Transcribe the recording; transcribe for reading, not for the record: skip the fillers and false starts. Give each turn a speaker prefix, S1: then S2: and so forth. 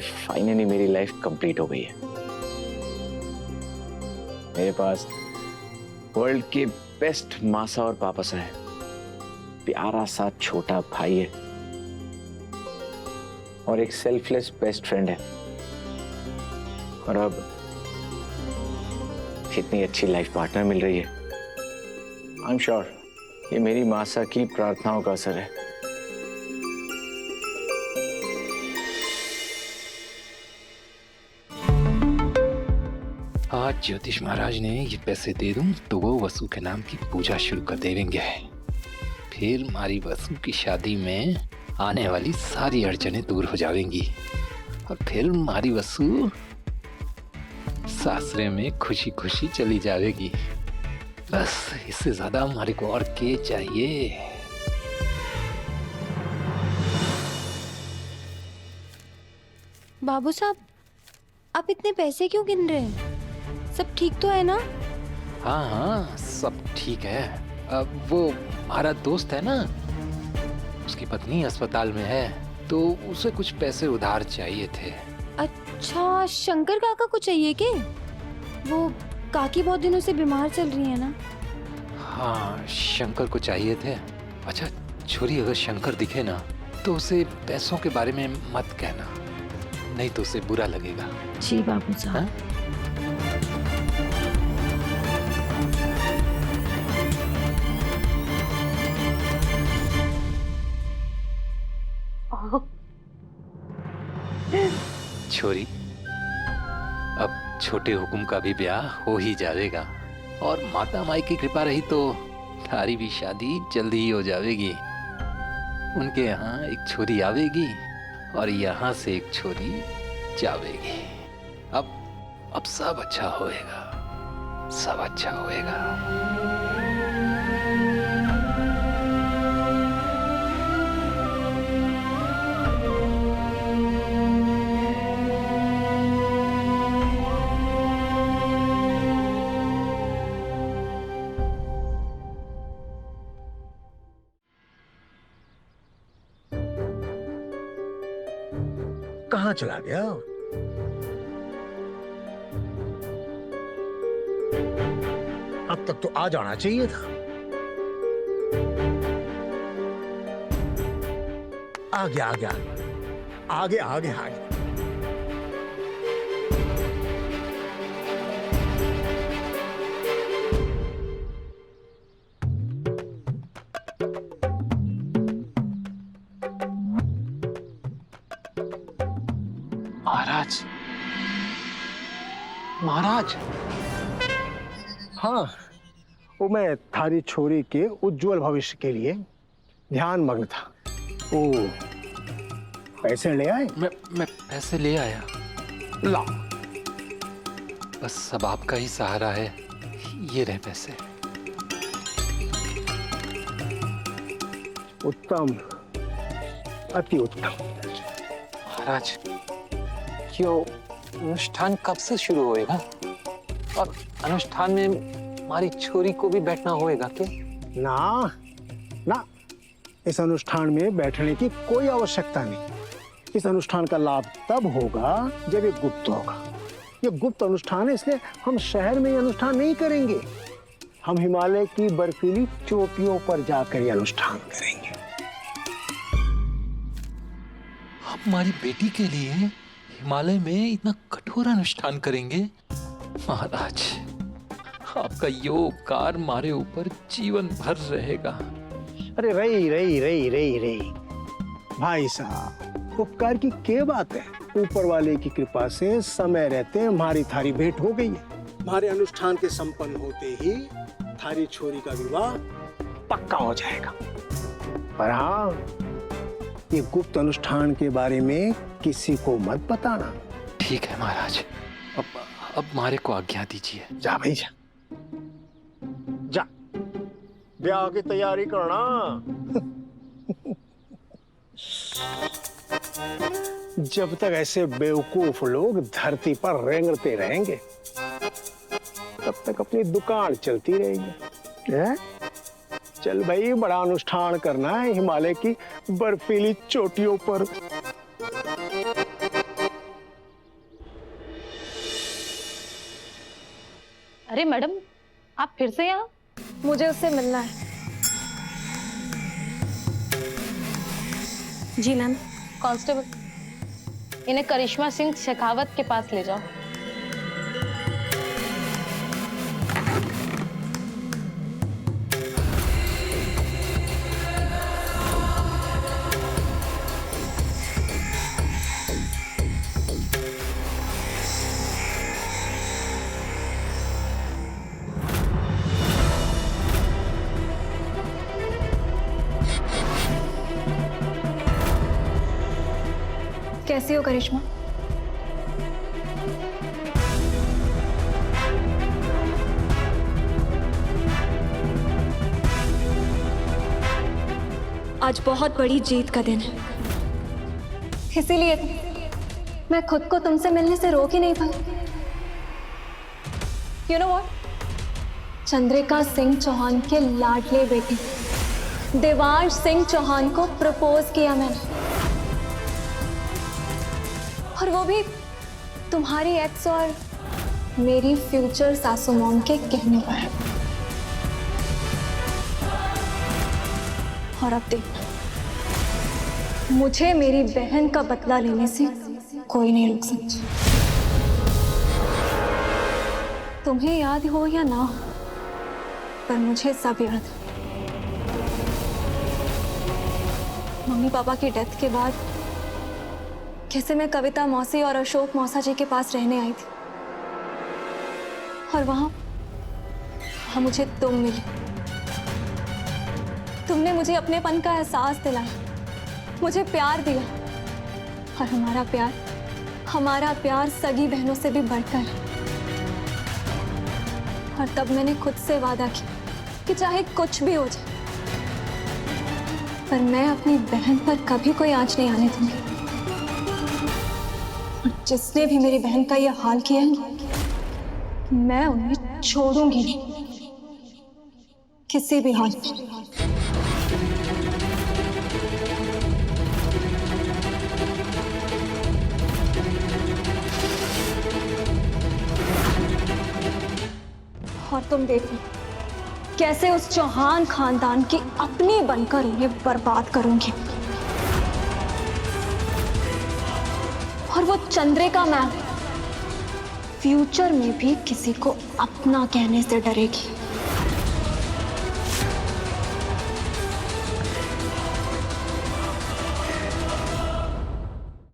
S1: Finally मेरी life complete हो गई है। मेरे पास वर्ल्ड के बेस्ट मासा और पापा है, प्यारा सा छोटा भाई है और एक सेल्फलेस बेस्ट फ्रेंड है। और अब इतनी अच्छी लाइफ पार्टनर मिल रही है। आई एम श्योर ये मेरी मासा की प्रार्थनाओं का असर है।
S2: आज ज्योतिष महाराज ने ये पैसे दे दूं तो वो वसु के नाम की पूजा शुरू कर देंगे। फिर हमारी वसु की शादी में आने वाली सारी अड़चनें दूर हो जाएंगी और फिर हमारी वसु सासरे में खुशी खुशी चली जाएगी। बस इससे ज्यादा हमारे को और क्या चाहिए।
S3: बाबू साहब, आप इतने पैसे क्यों गिन रहे हैं? सब ठीक तो है ना?
S2: हाँ हाँ सब ठीक है। अब वो हमारा दोस्त है ना, उसकी पत्नी अस्पताल में है तो उसे कुछ पैसे उधार चाहिए थे।
S3: अच्छा, शंकर काका को चाहिए क्या? वो काकी बहुत दिनों से बीमार चल रही है ना।
S2: हाँ शंकर को चाहिए थे। अच्छा छोरी, अगर शंकर दिखे ना तो उसे पैसों के बारे में मत कहना, नहीं तो उसे बुरा लगेगा।
S3: जी बाबू साहब।
S2: छोरी, अब छोटे हुकुम का भी ब्याह हो ही जाएगा और माता माई की कृपा रही तो थारी भी शादी जल्दी ही हो जाएगी। उनके यहाँ एक छोरी आवेगी और यहाँ से एक छोरी जावेगी। अब सब अच्छा होएगा, सब अच्छा होएगा।
S4: कहाँ चला गया? अब तक तो आ जाना चाहिए था। आ गया आ गया, आगे आगे आगे।
S2: महाराज, महाराज।
S4: हाँ, वो मैं थारी छोरी के उज्जवल भविष्य के लिए ध्यान मग्न था। ओ, पैसे ले आए?
S2: मैं पैसे ले आया।
S4: ला।
S2: बस सब आपका ही सहारा है। ये रहे पैसे।
S4: उत्तम, अति उत्तम।
S2: महाराज, क्यों अनुष्ठान कब से शुरू होएगा? और अनुष्ठान में हमारी छोरी को भी बैठना होएगा क्या?
S4: ना ना, इस अनुष्ठान में बैठने की कोई आवश्यकता नहीं। इस अनुष्ठान का लाभ तब होगा जब ये गुप्त होगा। ये गुप्त अनुष्ठान है, इसलिए हम शहर में ये अनुष्ठान नहीं करेंगे। हम हिमालय की बर्फीली चोटियों पर जाकर ये अनुष्ठान करेंगे।
S2: आप हमारी बेटी के लिए हिमालय में इतना कठोर अनुष्ठान करेंगे? महाराज, आपका ये उपकार हमारे ऊपर जीवन भर रहेगा।
S4: अरे रही रही रही रही रही भाई साहब, उपकार की क्या बात है। ऊपर वाले की कृपा से समय रहते हमारी थारी भेंट हो गई है। हमारे अनुष्ठान के संपन्न होते ही थारी छोरी का विवाह पक्का हो जाएगा। पर हाँ, ये गुप्त अनुष्ठान के बारे में किसी को मत बताना।
S2: ठीक है महाराज, अब हमारे को आज्ञा दीजिए।
S4: जा भाई जा, जा ब्याह की तैयारी करना। जब तक ऐसे बेवकूफ लोग धरती पर रेंगते रहेंगे तब तक अपनी दुकान चलती रहेगी। है? चल भाई, बड़ा अनुष्ठान करना है हिमालय की बर्फीली चोटियों पर।
S5: अरे मैडम, आप फिर से यहाँ?
S3: मुझे उससे मिलना है। जी मैम।
S5: कांस्टेबल, इन्हें करिश्मा सिंह शेखावत के पास ले जाओ।
S3: कैसी हो करिश्मा? आज बहुत बड़ी जीत का दिन है, इसीलिए मैं खुद को तुमसे मिलने से रोक ही नहीं पाई। You know what? Chandrika Singh Chauhan के लाडले बेटे देवांश सिंह चौहान को प्रपोज किया मैंने, और वो भी तुम्हारी एक्स और मेरी फ्यूचर सासू मॉम के कहने पर। और अब देखना, मुझे मेरी बहन का बदला लेने से कोई नहीं रोक सकता। तुम्हें याद हो या ना हो, पर मुझे सब याद है। मम्मी पापा की डेथ के बाद कैसे मैं कविता मौसी और अशोक मौसा जी के पास रहने आई थी, और वहां मुझे तुम मिली। तुमने मुझे अपनेपन का एहसास दिलाया, मुझे प्यार दिया, और हमारा प्यार सगी बहनों से भी बढ़कर है। और तब मैंने खुद से वादा किया कि चाहे कुछ भी हो जाए, पर मैं अपनी बहन पर कभी कोई आंच नहीं आने दूंगी। जिसने भी मेरी बहन का यह हाल किया है, मैं उन्हें छोड़ूंगी नहीं, किसी भी हाल में। और तुम देखो कैसे उस चौहान खानदान की अपनी बनकर उन्हें बर्बाद करूंगी। और वो चंद्रिका मैम फ्यूचर में भी किसी को अपना कहने से डरेगी।